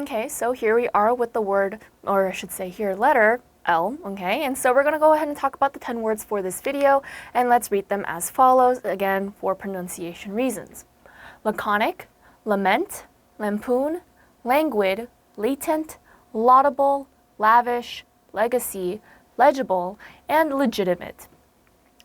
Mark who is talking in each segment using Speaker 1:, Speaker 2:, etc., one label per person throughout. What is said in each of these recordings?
Speaker 1: Okay, so here we are with the word, or I should say here, letter L, okay? And so we're going to go ahead and talk about the 10 words for this video, and let's read them as follows, again, for pronunciation reasons. Laconic, lament, lampoon, languid, latent, laudable, lavish, legacy, legible, and legitimate.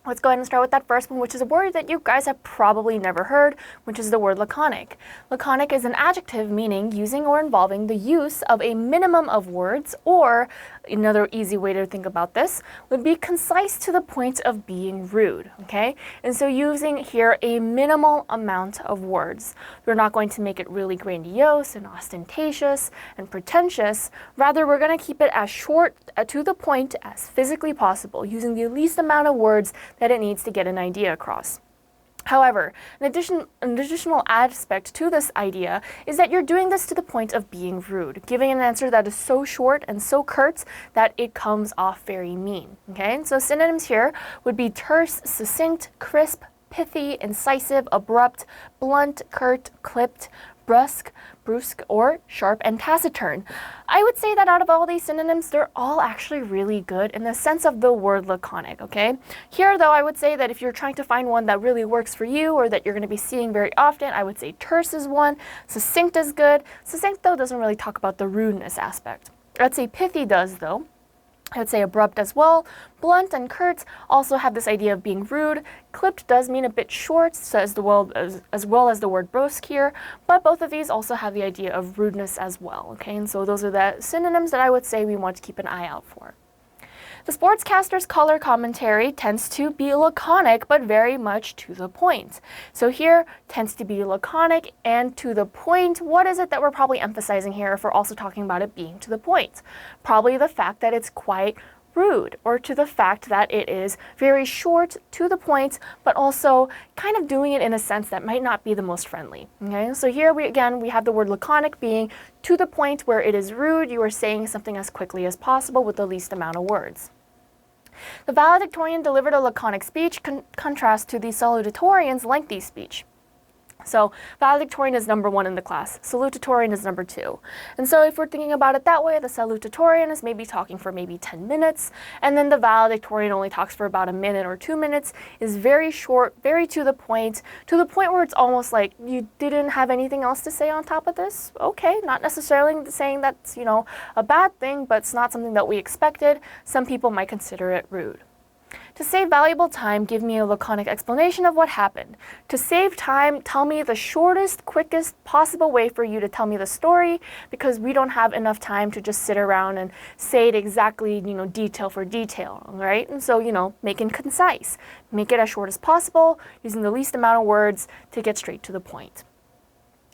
Speaker 1: Let's go ahead and start with that first one, which is a word that you guys have probably never heard, which is the word laconic. Laconic is an adjective meaning using or involving the use of a minimum of words, or another easy way to think about this would be concise to the point of being rude, okay? And so using here a minimal amount of words. We're not going to make it really grandiose and ostentatious and pretentious. Rather, we're going to keep it as short to the point as physically possible, using the least amount of words that it needs to get an idea across. However, an additional aspect to this idea is that you're doing this to the point of being rude, giving an answer that is so short and so curt that it comes off very mean. Okay, so synonyms here would be terse, succinct, crisp, pithy, incisive, abrupt, blunt, curt, clipped, brusque, or sharp and taciturn. I would say that out of all these synonyms, they're all actually really good in the sense of the word laconic, okay? Here, though, I would say that if you're trying to find one that really works for you or that you're going to be seeing very often, I would say terse is one. Succinct is good. Succinct, though, doesn't really talk about the rudeness aspect. I'd say pithy does, though. I would say abrupt as well. Blunt and curt also have this idea of being rude. Clipped does mean a bit short, so as well as the word brusque here, but both of these also have the idea of rudeness as well, okay? And so those are the synonyms that I would say we want to keep an eye out for. The sportscaster's color commentary tends to be laconic, but very much to the point. So here, tends to be laconic and to the point. What is it that we're probably emphasizing here if we're also talking about it being to the point? Probably the fact that it's quite rude, or to the fact that it is very short, to the point, but also kind of doing it in a sense that might not be the most friendly. Okay, so here we have the word laconic being to the point where it is rude. You are saying something as quickly as possible with the least amount of words. The valedictorian delivered a laconic speech, contrast to the salutatorian's lengthy speech. So valedictorian is number 1 in the class, salutatorian is number 2. And so if we're thinking about it that way, the salutatorian is maybe talking for maybe 10 minutes, and then the valedictorian only talks for about a minute or 2 minutes, is very short, very to the point where it's almost like you didn't have anything else to say on top of this. Okay, not necessarily saying that's, a bad thing, but it's not something that we expected. Some people might consider it rude. To save valuable time, give me a laconic explanation of what happened. To save time, tell me the shortest, quickest possible way for you to tell me the story, because we don't have enough time to just sit around and say it exactly, detail for detail, right? And so, make it concise. Make it as short as possible, using the least amount of words to get straight to the point.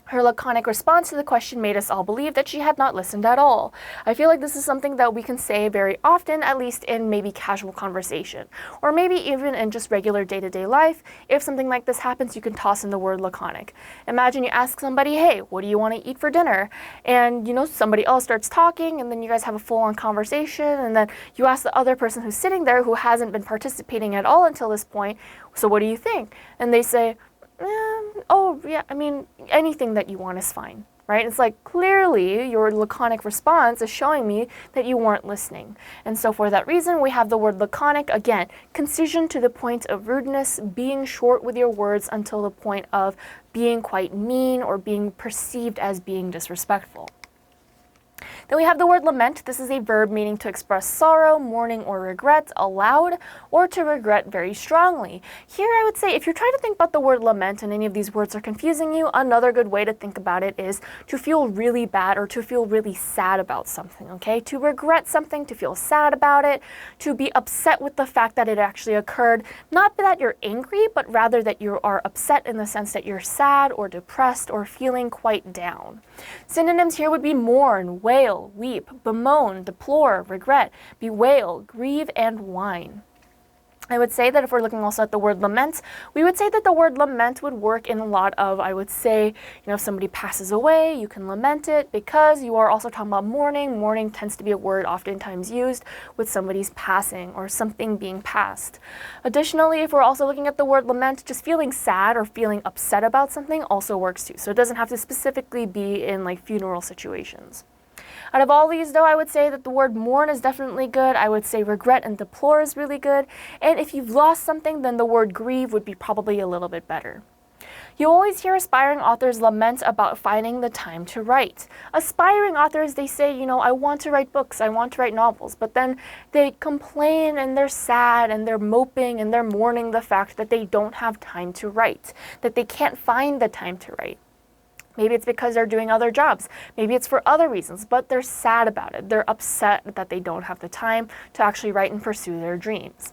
Speaker 1: Her laconic response to the question made us all believe that she had not listened at all. I feel like this is something that we can say very often, at least in maybe casual conversation, or maybe even in just regular day-to-day life. If something like this happens, you can toss in the word laconic. Imagine you ask somebody, hey, what do you want to eat for dinner? And somebody else starts talking, and then you guys have a full-on conversation, and then you ask the other person who's sitting there who hasn't been participating at all until this point, so what do you think? And they say, oh, yeah, anything that you want is fine, right? It's like clearly your laconic response is showing me that you weren't listening. And so for that reason, we have the word laconic, again, concision to the point of rudeness, being short with your words until the point of being quite mean or being perceived as being disrespectful. Then we have the word lament. This is a verb meaning to express sorrow, mourning, or regret aloud, or to regret very strongly. Here I would say if you're trying to think about the word lament and any of these words are confusing you, another good way to think about it is to feel really bad or to feel really sad about something, okay? To regret something, to feel sad about it, to be upset with the fact that it actually occurred. Not that you're angry, but rather that you are upset in the sense that you're sad or depressed or feeling quite down. Synonyms here would be mourn, wail, weep, bemoan, deplore, regret, bewail, grieve, and whine. I would say that if we're looking also at the word lament, we would say that the word lament would work in a lot of, I would say, if somebody passes away, you can lament it because you are also talking about mourning. Mourning tends to be a word oftentimes used with somebody's passing or something being passed. Additionally, if we're also looking at the word lament, just feeling sad or feeling upset about something also works too. So it doesn't have to specifically be in like funeral situations. Out of all these, though, I would say that the word mourn is definitely good. I would say regret and deplore is really good. And if you've lost something, then the word grieve would be probably a little bit better. You always hear aspiring authors lament about finding the time to write. Aspiring authors, they say, I want to write books, I want to write novels, but then they complain and they're sad and they're moping and they're mourning the fact that they don't have time to write, that they can't find the time to write. Maybe it's because they're doing other jobs. Maybe it's for other reasons, but they're sad about it. They're upset that they don't have the time to actually write and pursue their dreams.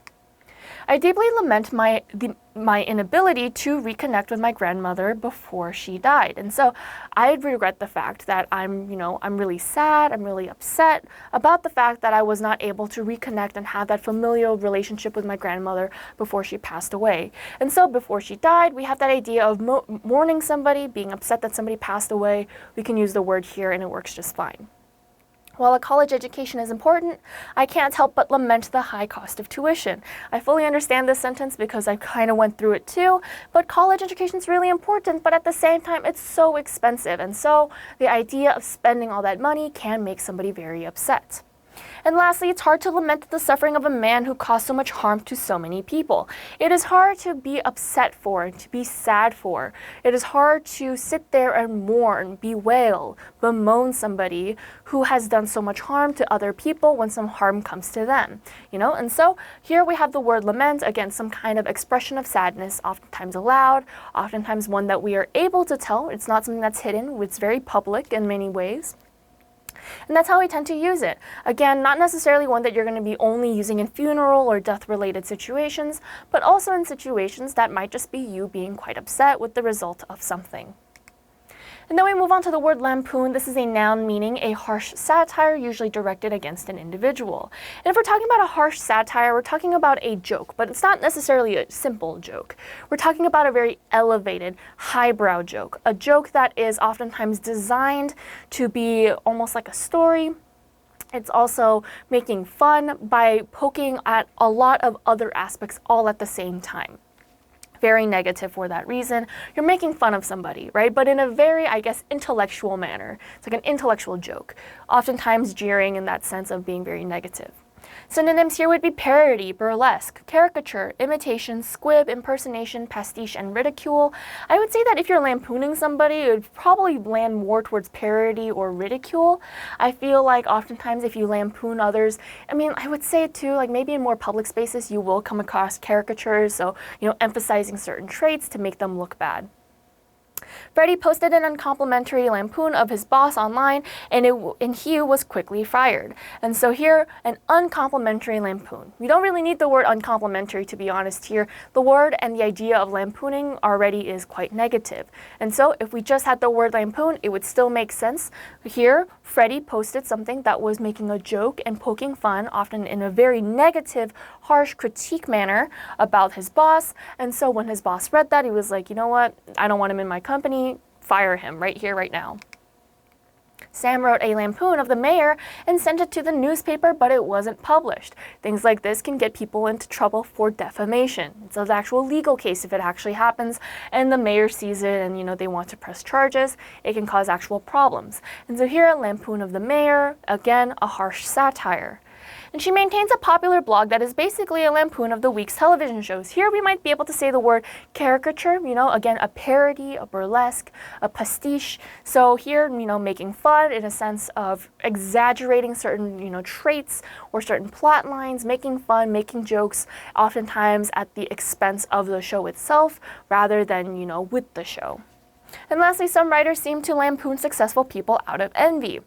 Speaker 1: I deeply lament my inability to reconnect with my grandmother before she died. And so I regret the fact that I'm really sad, I'm really upset about the fact that I was not able to reconnect and have that familial relationship with my grandmother before she passed away. And so before she died, we have that idea of mourning somebody, being upset that somebody passed away. We can use the word here and it works just fine. While a college education is important, I can't help but lament the high cost of tuition. I fully understand this sentence because I kind of went through it too, but college education is really important, but at the same time, it's so expensive. And so the idea of spending all that money can make somebody very upset. And lastly, it's hard to lament the suffering of a man who caused so much harm to so many people. It is hard to be upset for and to be sad for. It is hard to sit there and mourn, bewail, bemoan somebody who has done so much harm to other people when some harm comes to them. And so here we have the word lament, again, some kind of expression of sadness, oftentimes aloud, oftentimes one that we are able to tell. It's not something that's hidden, it's very public in many ways. And that's how we tend to use it. Again, not necessarily one that you're going to be only using in funeral or death-related situations, but also in situations that might just be you being quite upset with the result of something. And then we move on to the word lampoon. This is a noun meaning a harsh satire usually directed against an individual. And if we're talking about a harsh satire, we're talking about a joke, but it's not necessarily a simple joke. We're talking about a very elevated, highbrow joke, a joke that is oftentimes designed to be almost like a story. It's also making fun by poking at a lot of other aspects all at the same time. Very negative for that reason. You're making fun of somebody, right? But in a very, intellectual manner. It's like an intellectual joke, oftentimes jeering in that sense of being very negative. Synonyms here would be parody, burlesque, caricature, imitation, squib, impersonation, pastiche, and ridicule. I would say that if you're lampooning somebody, it would probably land more towards parody or ridicule. I feel like oftentimes if you lampoon others, I would say too, like maybe in more public spaces, you will come across caricatures, so, emphasizing certain traits to make them look bad. Freddie posted an uncomplimentary lampoon of his boss online, and he was quickly fired. And so here, an uncomplimentary lampoon. We don't really need the word uncomplimentary, to be honest here. The word and the idea of lampooning already is quite negative. And so if we just had the word lampoon, it would still make sense. Here, Freddie posted something that was making a joke and poking fun, often in a very negative, harsh critique manner about his boss. And so when his boss read that, he was like, you know what? I don't want him in my company. Fire him right here, right now. Sam wrote a lampoon of the mayor and sent it to the newspaper, but it wasn't published. Things like this can get people into trouble for defamation. It's an actual legal case if it actually happens and the mayor sees it and they want to press charges. It can cause actual problems. And so here, a lampoon of the mayor, again, a harsh satire. And she maintains a popular blog that is basically a lampoon of the week's television shows. Here we might be able to say the word caricature, again, a parody, a burlesque, a pastiche. So here, making fun in a sense of exaggerating certain, traits or certain plot lines, making fun, making jokes, oftentimes at the expense of the show itself rather than, with the show. And lastly, some writers seem to lampoon successful people out of envy.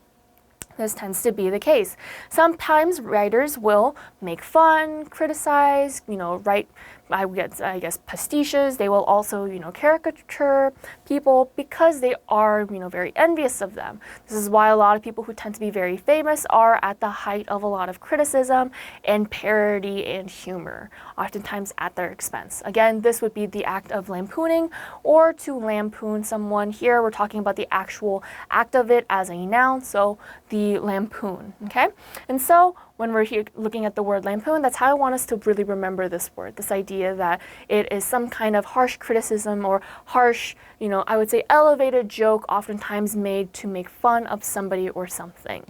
Speaker 1: This tends to be the case. Sometimes writers will make fun, criticize, write, I guess, pastiches. They will also, caricature people because they are, very envious of them. This is why a lot of people who tend to be very famous are at the height of a lot of criticism and parody and humor, oftentimes at their expense. Again, this would be the act of lampooning or to lampoon someone. Here we're talking about the actual act of it as a noun, so the lampoon, okay? And so when we're here looking at the word lampoon, that's how I want us to really remember this word, this idea that it is some kind of harsh criticism or harsh, I would say elevated joke, oftentimes made to make fun of somebody or something.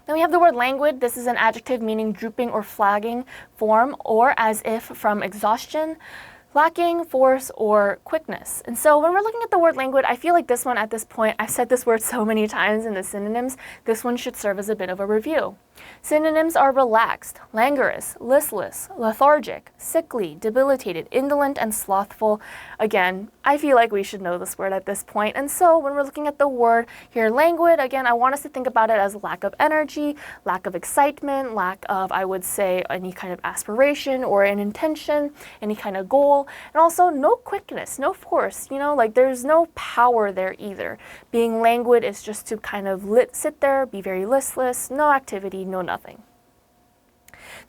Speaker 1: Then we have the word languid. This is an adjective meaning drooping or flagging form, or as if from exhaustion, lacking force or quickness. And so when we're looking at the word languid, I feel like this one at this point, I've said this word so many times in the synonyms, this one should serve as a bit of a review. Synonyms are relaxed, languorous, listless, lethargic, sickly, debilitated, indolent, and slothful. Again, I feel like we should know this word at this point. And so when we're looking at the word here, languid, again, I want us to think about it as lack of energy, lack of excitement, lack of, I would say, any kind of aspiration or an intention, any kind of goal, and also no quickness, no force, like there's no power there either. Being languid is just to kind of sit there, be very listless, no activity, no nothing.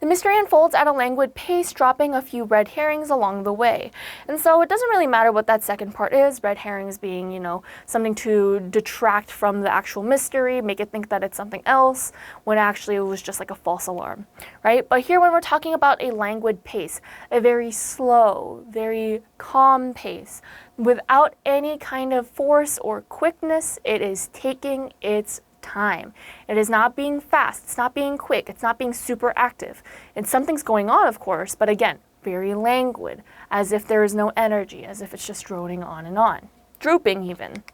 Speaker 1: The mystery unfolds at a languid pace, dropping a few red herrings along the way. And so it doesn't really matter what that second part is, red herrings being, something to detract from the actual mystery, make it think that it's something else, when actually it was just like a false alarm, right? But here when we're talking about a languid pace, a very slow, very calm pace, without any kind of force or quickness, it is taking its time. It is not being fast, it's not being quick, it's not being super active. And something's going on, of course, but again, very languid, as if there is no energy, as if it's just droning on, drooping even.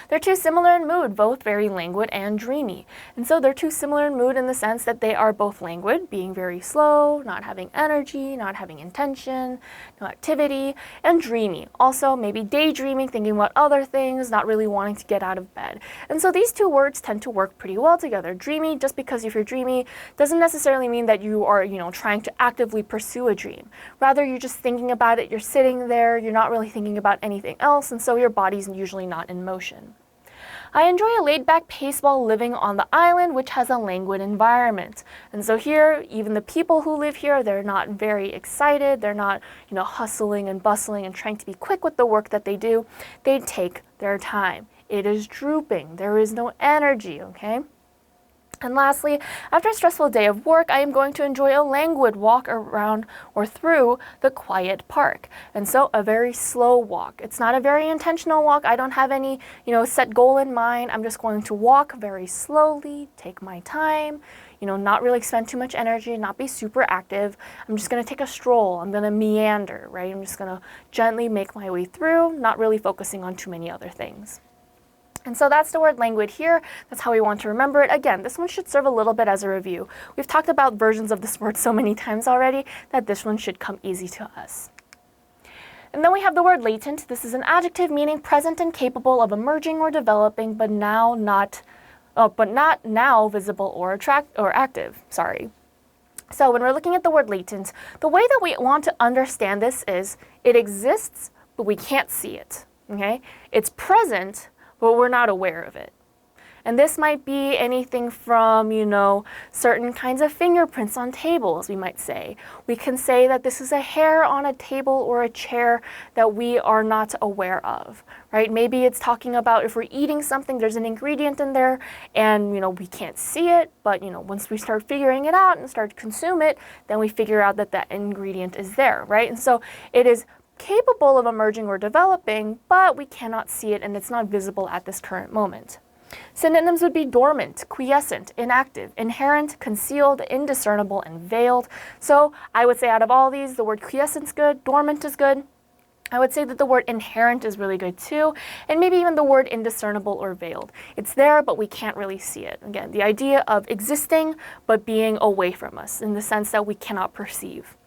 Speaker 1: They're too similar in mood, both very languid and dreamy. And so they're too similar in mood in the sense that they are both languid, being very slow, not having energy, not having intention, no activity, and dreamy. Also maybe daydreaming, thinking about other things, not really wanting to get out of bed. And so these two words tend to work pretty well together. Dreamy, just because if you're dreamy, doesn't necessarily mean that you are, trying to actively pursue a dream. Rather, you're just thinking about it, you're sitting there, you're not really thinking about anything else, and so your body's usually not in motion. I enjoy a laid-back pace while living on the island, which has a languid environment. And so here, even the people who live here, they're not very excited. They're not, hustling and bustling and trying to be quick with the work that they do. They take their time. It is drooping. There is no energy, okay? And lastly, after a stressful day of work, I am going to enjoy a languid walk around or through the quiet park. And so a very slow walk. It's not a very intentional walk. I don't have any, set goal in mind. I'm just going to walk very slowly, take my time, not really spend too much energy, not be super active. I'm just going to take a stroll. I'm going to meander, right? I'm just going to gently make my way through, not really focusing on too many other things. And so that's the word languid here. That's how we want to remember it. Again, this one should serve a little bit as a review. We've talked about versions of this word so many times already that this one should come easy to us. And then we have the word latent. This is an adjective meaning present and capable of emerging or developing, but not now visible or active. Sorry. So when we're looking at the word latent, the way that we want to understand this is it exists, but we can't see it. Okay? It's present, but we're not aware of it. And this might be anything from, certain kinds of fingerprints on tables, we might say. We can say that this is a hair on a table or a chair that we are not aware of, right? Maybe it's talking about if we're eating something, there's an ingredient in there and, we can't see it, but, once we start figuring it out and start to consume it, then we figure out that that ingredient is there, right? And so it is capable of emerging or developing, but we cannot see it and it's not visible at this current moment. Synonyms would be dormant, quiescent, inactive, inherent, concealed, indiscernible, and veiled. So I would say out of all these, the word quiescent's good, dormant is good. I would say that the word inherent is really good too, and maybe even the word indiscernible or veiled. It's there, but we can't really see it. Again, the idea of existing, but being away from us in the sense that we cannot perceive.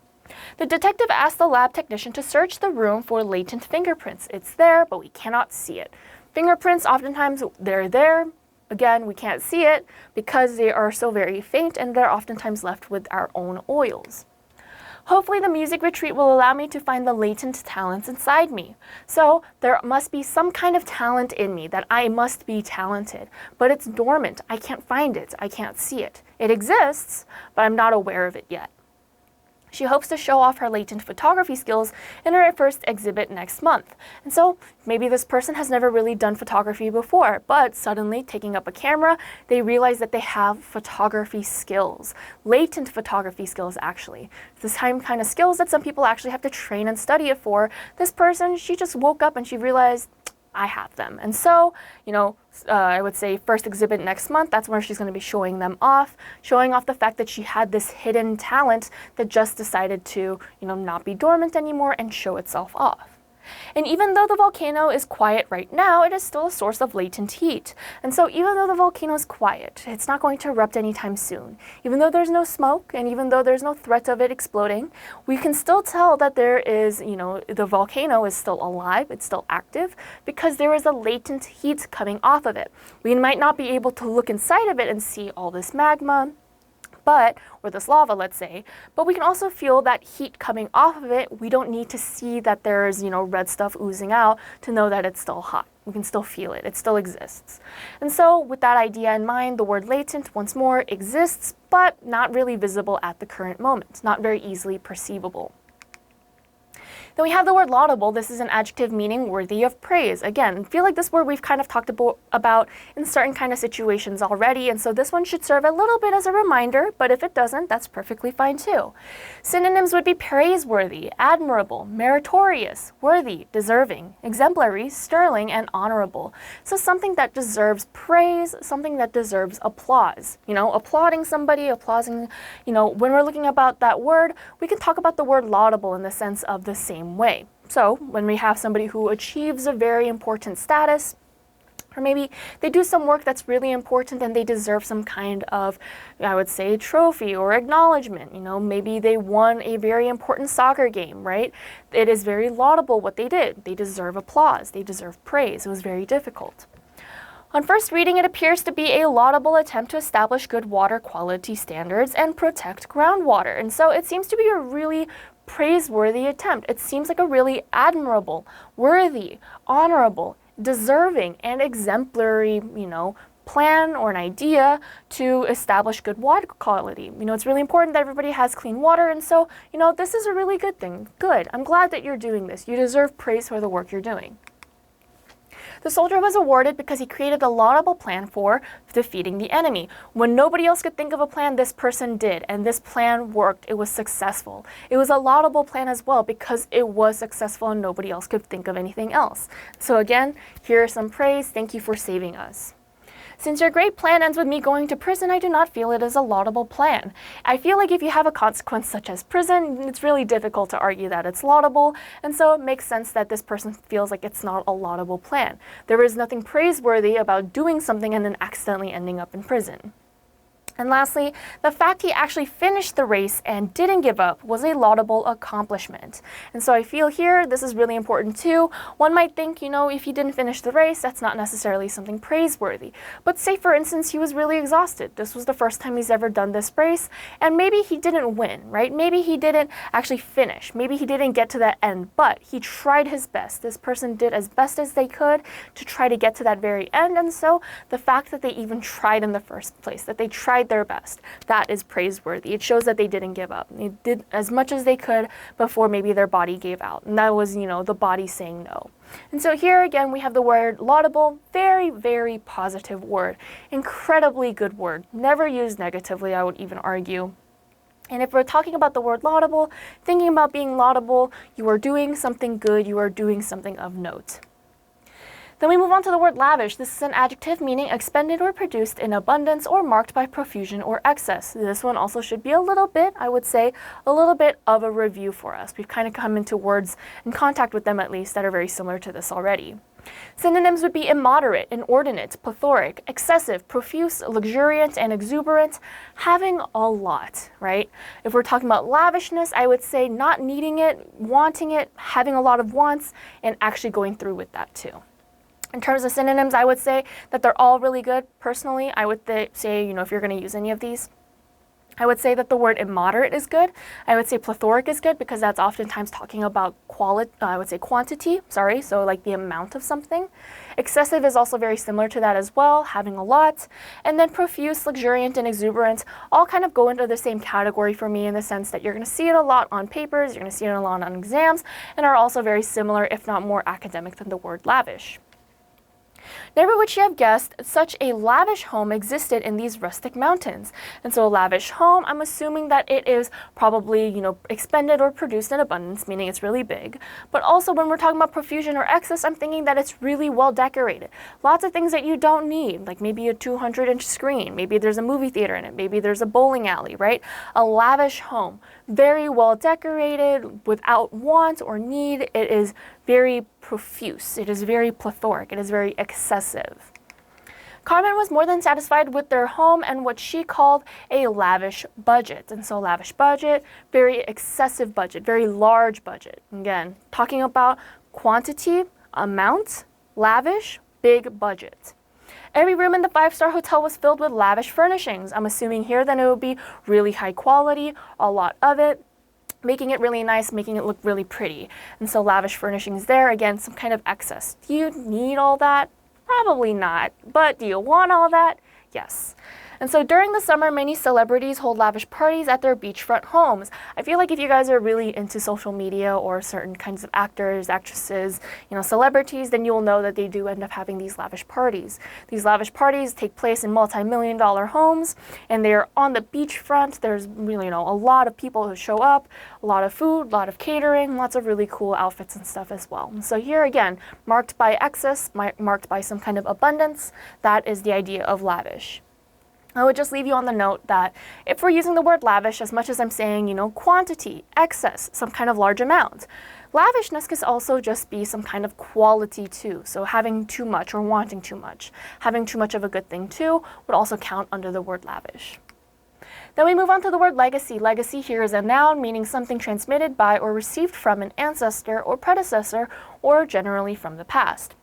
Speaker 1: The detective asked the lab technician to search the room for latent fingerprints. It's there, but we cannot see it. Fingerprints, oftentimes, they're there. Again, we can't see it because they are so very faint and they're oftentimes left with our own oils. Hopefully the music retreat will allow me to find the latent talents inside me. So there must be some kind of talent in me that I must be talented, but it's dormant. I can't find it. I can't see it. It exists, but I'm not aware of it yet. She hopes to show off her latent photography skills in her first exhibit next month. And so maybe this person has never really done photography before, but suddenly taking up a camera, they realize that they have photography skills, latent photography skills actually. This kind of skills that some people actually have to train and study it for. This person, she just woke up and she realized, I have them. And so, I would say first exhibit next month, that's where she's going to be showing them off, showing off the fact that she had this hidden talent that just decided to, not be dormant anymore and show itself off. And even though the volcano is quiet right now, it is still a source of latent heat. And so even though the volcano is quiet, it's not going to erupt anytime soon. Even though there's no smoke and even though there's no threat of it exploding, we can still tell that there is, the volcano is still alive, it's still active, because there is a latent heat coming off of it. We might not be able to look inside of it and see all this magma, or this lava, let's say, but we can also feel that heat coming off of it. We don't need to see that there's, red stuff oozing out to know that it's still hot. We can still feel it. It still exists. And so with that idea in mind, the word latent, once more, exists, but not really visible at the current moment, not very easily perceivable. Then we have the word laudable. This is an adjective meaning worthy of praise. Again, I feel like this word we've kind of talked about in certain kind of situations already, and so this one should serve a little bit as a reminder, but if it doesn't, that's perfectly fine too. Synonyms would be praiseworthy, admirable, meritorious, worthy, deserving, exemplary, sterling, and honorable. So something that deserves praise, something that deserves applause. Applauding somebody, applauding, when we're looking about that word, we can talk about the word laudable in the sense of the same way. So when we have somebody who achieves a very important status, or maybe they do some work that's really important and they deserve some kind of, I would say, trophy or acknowledgement. Maybe they won a very important soccer game, right? It is very laudable what they did. They deserve applause. They deserve praise. It was very difficult. On first reading, it appears to be a laudable attempt to establish good water quality standards and protect groundwater. And so it seems to be a really praiseworthy attempt. It seems like a really admirable, worthy, honorable, deserving, and exemplary, plan or an idea to establish good water quality. It's really important that everybody has clean water, and so, this is a really good thing. Good. I'm glad that you're doing this. You deserve praise for the work you're doing. The soldier was awarded because he created a laudable plan for defeating the enemy. When nobody else could think of a plan, this person did, and this plan worked. It was successful. It was a laudable plan as well because it was successful and nobody else could think of anything else. So again, here's some praise. Thank you for saving us. Since your great plan ends with me going to prison, I do not feel it is a laudable plan. I feel like if you have a consequence such as prison, it's really difficult to argue that it's laudable, and so it makes sense that this person feels like it's not a laudable plan. There is nothing praiseworthy about doing something and then accidentally ending up in prison. And lastly, the fact he actually finished the race and didn't give up was a laudable accomplishment. And so I feel here this is really important too. One might think, if he didn't finish the race, that's not necessarily something praiseworthy. But say, for instance, he was really exhausted. This was the first time he's ever done this race, and maybe he didn't win, right? Maybe he didn't actually finish. Maybe he didn't get to that end, but he tried his best. This person did as best as they could to try to get to that very end, and so the fact that they even tried in the first place, that they tried their best, that is praiseworthy. It shows that they didn't give up. They did as much as they could before maybe their body gave out. And that was, the body saying no. And so here again, we have the word laudable, very, very positive word, incredibly good word, never used negatively, I would even argue. And if we're talking about the word laudable, thinking about being laudable, you are doing something good, you are doing something of note. Then we move on to the word lavish. This is an adjective meaning expended or produced in abundance or marked by profusion or excess. This one also should be a little bit, I would say, a little bit of a review for us. We've kind of come into words in contact with them at least that are very similar to this already. Synonyms would be immoderate, inordinate, plethoric, excessive, profuse, luxuriant, and exuberant, having a lot, right? If we're talking about lavishness, I would say not needing it, wanting it, having a lot of wants, and actually going through with that too. In terms of synonyms, I would say that they're all really good. Personally, I would say, if you're going to use any of these, I would say that the word immoderate is good. I would say plethoric is good because that's oftentimes talking about quantity, so like the amount of something. Excessive is also very similar to that as well, having a lot. And then profuse, luxuriant, and exuberant all kind of go into the same category for me in the sense that you're going to see it a lot on papers, you're going to see it a lot on exams, and are also very similar, if not more academic than the word lavish. Never would she have guessed such a lavish home existed in these rustic mountains. And so a lavish home, I'm assuming that it is probably, expended or produced in abundance, meaning it's really big. But also when we're talking about profusion or excess, I'm thinking that it's really well decorated. Lots of things that you don't need, like maybe a 200-inch screen, maybe there's a movie theater in it, maybe there's a bowling alley, right? A lavish home, very well decorated, without want or need. It is very profuse, it is very plethoric, it is very excessive. Carmen was more than satisfied with their home and what she called a lavish budget. And so lavish budget, very excessive budget, very large budget. Again, talking about quantity, amount, lavish, big budget. Every room in the 5-star hotel was filled with lavish furnishings. I'm assuming here then it would be really high quality, a lot of it, making it really nice, making it look really pretty. And so lavish furnishings there, again, some kind of excess. Do you need all that? Probably not. But do you want all that? Yes. And so during the summer, many celebrities hold lavish parties at their beachfront homes. I feel like if you guys are really into social media or certain kinds of actors, actresses, celebrities, then you'll know that they do end up having these lavish parties. These lavish parties take place in multi-million-dollar homes, and they're on the beachfront. There's really, a lot of people who show up, a lot of food, a lot of catering, lots of really cool outfits and stuff as well. And so here again, marked by excess, marked by some kind of abundance, that is the idea of lavish. I would just leave you on the note that if we're using the word lavish, as much as I'm saying, quantity, excess, some kind of large amount, lavishness could also just be some kind of quality too. So having too much or wanting too much. Having too much of a good thing too would also count under the word lavish. Then we move on to the word legacy. Legacy here is a noun meaning something transmitted by or received from an ancestor or predecessor, or generally from the past.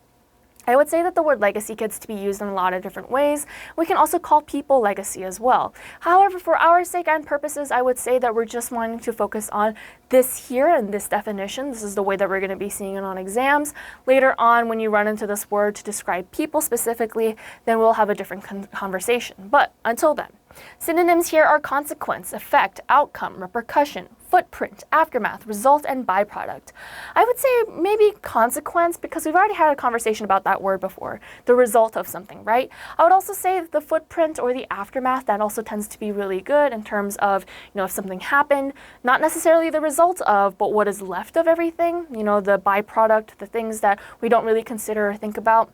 Speaker 1: I would say that the word legacy gets to be used in a lot of different ways. We can also call people legacy as well. However, for our sake and purposes, I would say that we're just wanting to focus on this here and this definition. This is the way that we're going to be seeing it on exams. Later on, when you run into this word to describe people specifically, then we'll have a different conversation. But until then, synonyms here are consequence, effect, outcome, repercussion, footprint, aftermath, result, and byproduct. I would say maybe consequence because we've already had a conversation about that word before, the result of something, right? I would also say the footprint or the aftermath, that also tends to be really good in terms of, if something happened, not necessarily the result of, but what is left of everything, the byproduct, the things that we don't really consider or think about.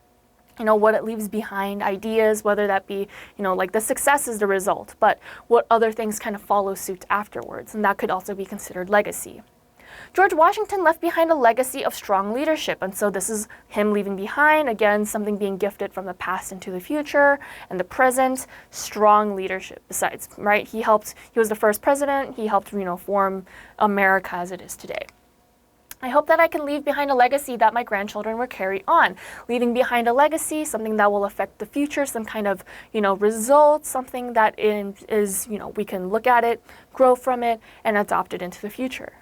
Speaker 1: What it leaves behind, ideas, whether that be, like the success is the result, but what other things kind of follow suit afterwards, and that could also be considered legacy. George Washington left behind a legacy of strong leadership, and so this is him leaving behind, again, something being gifted from the past into the future, and the present, strong leadership besides, right? He was the first president, he helped, form America as it is today. I hope that I can leave behind a legacy that my grandchildren will carry on. Leaving behind a legacy, something that will affect the future, some kind of, result, something that is, we can look at it, grow from it, and adopt it into the future.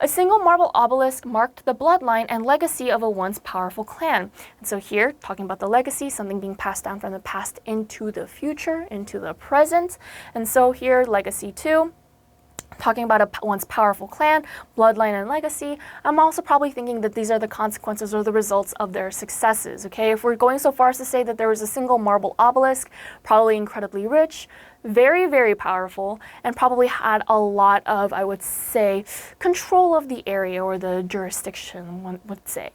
Speaker 1: A single marble obelisk marked the bloodline and legacy of a once powerful clan. And so here, talking about the legacy, something being passed down from the past into the future, into the present. And so here, legacy 2. Talking about a once powerful clan, bloodline, and legacy, I'm also probably thinking that these are the consequences or the results of their successes, okay? If we're going so far as to say that there was a single marble obelisk, probably incredibly rich, very, very powerful, and probably had a lot of, I would say, control of the area or the jurisdiction, one would say.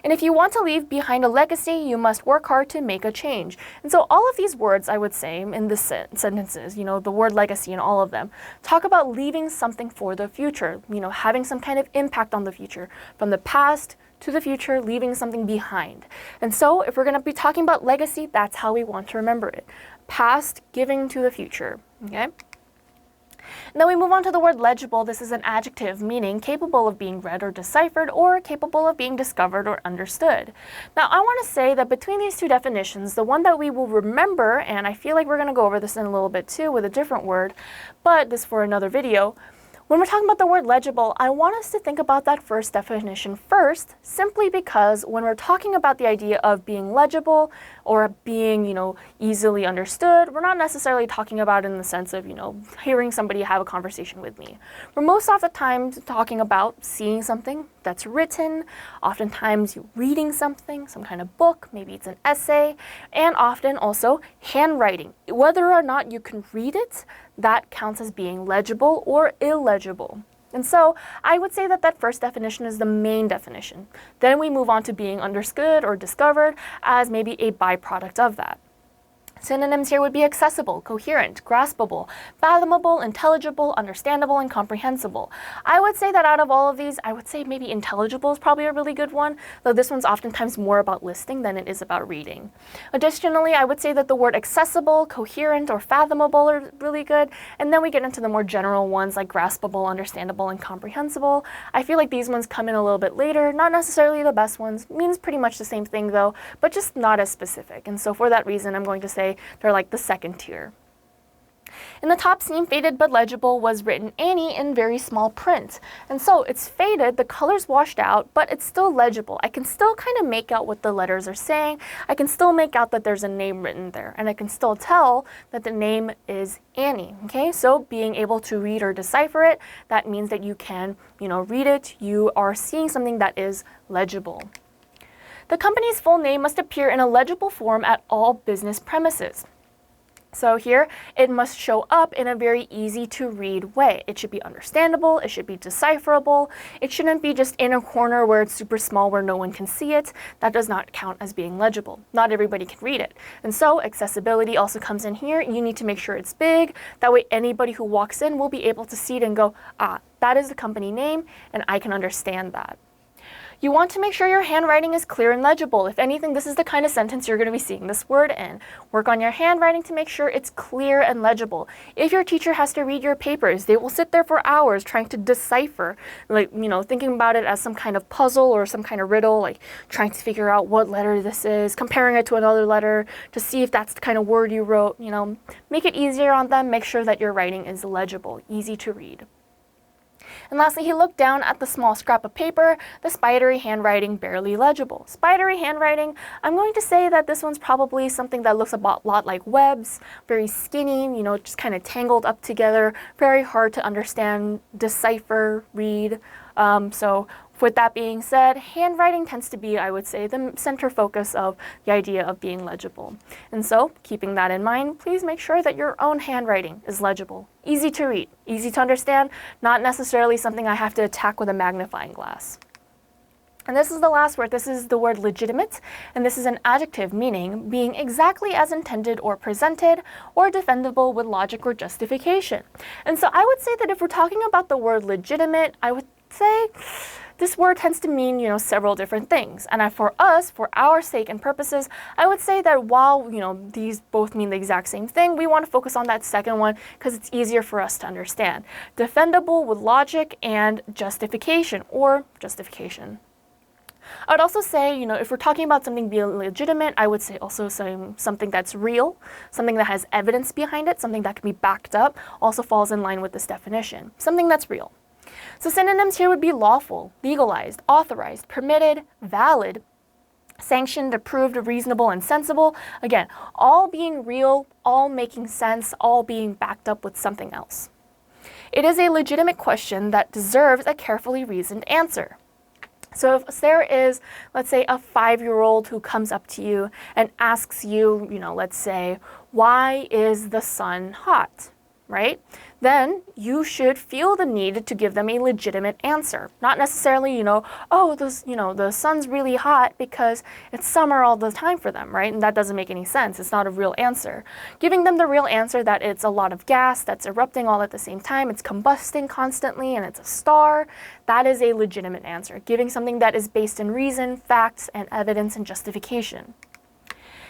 Speaker 1: And if you want to leave behind a legacy, you must work hard to make a change. And so all of these words, I would say, in the sentences, the word legacy and all of them, talk about leaving something for the future, having some kind of impact on the future, from the past to the future, leaving something behind. And so if we're going to be talking about legacy, that's how we want to remember it. Past, giving to the future, okay? And then we move on to the word legible. This is an adjective meaning capable of being read or deciphered, or capable of being discovered or understood. Now, I want to say that between these two definitions, the one that we will remember, and I feel like we're going to go over this in a little bit too with a different word, but this for another video, When we're talking about the word legible, I want us to think about that first definition first, simply because when we're talking about the idea of being legible or being, easily understood, we're not necessarily talking about it in the sense of, hearing somebody have a conversation with me. We're most of the time talking about seeing something that's written, oftentimes you reading something, some kind of book, maybe it's an essay, and often also handwriting. Whether or not you can read it, that counts as being legible or illegible. And so I would say that that first definition is the main definition. Then we move on to being understood or discovered as maybe a byproduct of that. Synonyms here would be accessible, coherent, graspable, fathomable, intelligible, understandable, and comprehensible. I would say that out of all of these, I would say maybe intelligible is probably a really good one, though this one's oftentimes more about listening than it is about reading. Additionally, I would say that the word accessible, coherent, or fathomable are really good, and then we get into the more general ones like graspable, understandable, and comprehensible. I feel like these ones come in a little bit later, not necessarily the best ones, means pretty much the same thing though, but just not as specific. And so for that reason, I'm going to say they're like the second tier. In the top scene, faded but legible was written Annie in very small print. And so it's faded, the color's washed out, but it's still legible. I can still kind of make out what the letters are saying. I can still make out that there's a name written there. And I can still tell that the name is Annie. Okay, so being able to read or decipher it, that means that you can, read it. You are seeing something that is legible. The company's full name must appear in a legible form at all business premises. So here, it must show up in a very easy to read way. It should be understandable, it should be decipherable, it shouldn't be just in a corner where it's super small where no one can see it. That does not count as being legible. Not everybody can read it. And so accessibility also comes in here. You need to make sure it's big. That way anybody who walks in will be able to see it and go, that is the company name and I can understand that. You want to make sure your handwriting is clear and legible. If anything, this is the kind of sentence you're going to be seeing this word in. Work on your handwriting to make sure it's clear and legible. If your teacher has to read your papers, they will sit there for hours trying to decipher, thinking about it as some kind of puzzle or some kind of riddle, like trying to figure out what letter this is, comparing it to another letter to see if that's the kind of word you wrote. Make it easier on them. Make sure that your writing is legible, easy to read. And lastly, he looked down at the small scrap of paper, the spidery handwriting barely legible. Spidery handwriting, I'm going to say that this one's probably something that looks a lot like webs, very skinny, just kind of tangled up together, very hard to understand, decipher, read. So with that being said, handwriting tends to be, I would say, the center focus of the idea of being legible. And so, keeping that in mind, please make sure that your own handwriting is legible, easy to read, easy to understand, not necessarily something I have to attack with a magnifying glass. And this is the last word. This is the word legitimate, and this is an adjective meaning being exactly as intended or presented or defendable with logic or justification. And so I would say that if we're talking about the word legitimate, I would say this word tends to mean, several different things. And for us, for our sake and purposes, I would say that while, these both mean the exact same thing, we want to focus on that second one because it's easier for us to understand. Defendable with logic and justification or justification. I would also say, if we're talking about something being legitimate, I would say also something that's real, something that has evidence behind it, something that can be backed up, also falls in line with this definition. Something that's real. So synonyms here would be lawful, legalized, authorized, permitted, valid, sanctioned, approved, reasonable, and sensible. Again, all being real, all making sense, all being backed up with something else. It is a legitimate question that deserves a carefully reasoned answer. So if there is, let's say, a 5-year-old who comes up to you and asks you, let's say, why is the sun hot, right? Then you should feel the need to give them a legitimate answer. Not necessarily, the sun's really hot because it's summer all the time for them, right? And that doesn't make any sense. It's not a real answer. Giving them the real answer that it's a lot of gas that's erupting all at the same time, it's combusting constantly, and it's a star, that is a legitimate answer. Giving something that is based in reason, facts, and evidence and justification.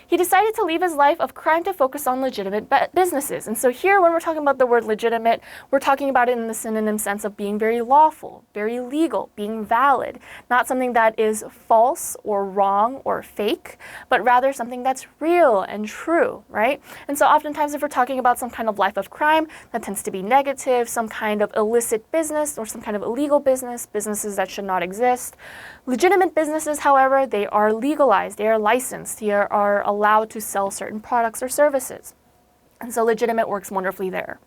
Speaker 1: He decided to leave his life of crime to focus on legitimate businesses. And so here, when we're talking about the word legitimate, we're talking about it in the synonym sense of being very lawful, very legal, being valid, not something that is false or wrong or fake, but rather something that's real and true, right? And so oftentimes if we're talking about some kind of life of crime, that tends to be negative, some kind of illicit business or some kind of illegal business, businesses that should not exist. Legitimate businesses, however, they are legalized, they are licensed, they are allowed to sell certain products or services. And so legitimate works wonderfully there.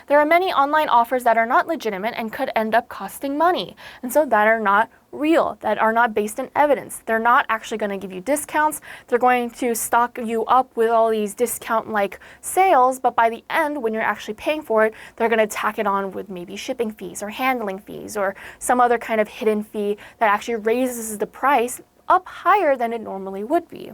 Speaker 1: There are many online offers that are not legitimate and could end up costing money, and so that are not real, that are not based in evidence. They're not actually going to give you discounts. They're going to stock you up with all these discount-like sales, but by the end, when you're actually paying for it, they're going to tack it on with maybe shipping fees or handling fees or some other kind of hidden fee that actually raises the price up higher than it normally would be.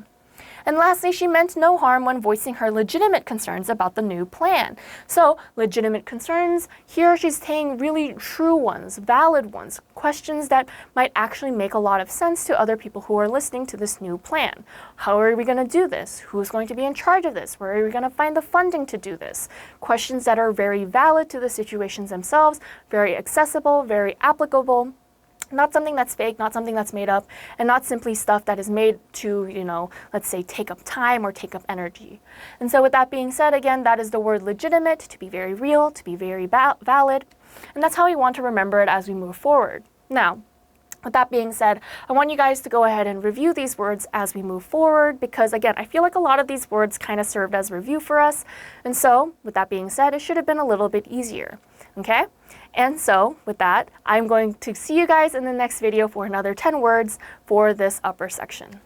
Speaker 1: And lastly, she meant no harm when voicing her legitimate concerns about the new plan. So, legitimate concerns, here she's saying really true ones, valid ones, questions that might actually make a lot of sense to other people who are listening to this new plan. How are we going to do this? Who's going to be in charge of this? Where are we going to find the funding to do this? Questions that are very valid to the situations themselves, very accessible, very applicable. Not something that's fake, not something that's made up, and not simply stuff that is made to, let's say, take up time or take up energy. And so with that being said, again, that is the word legitimate, to be very real, to be very valid, and that's how we want to remember it as we move forward. Now, with that being said, I want you guys to go ahead and review these words as we move forward because, again, I feel like a lot of these words kind of served as review for us. And so, with that being said, it should have been a little bit easier, okay? And so, with that, I'm going to see you guys in the next video for another 10 words for this upper section.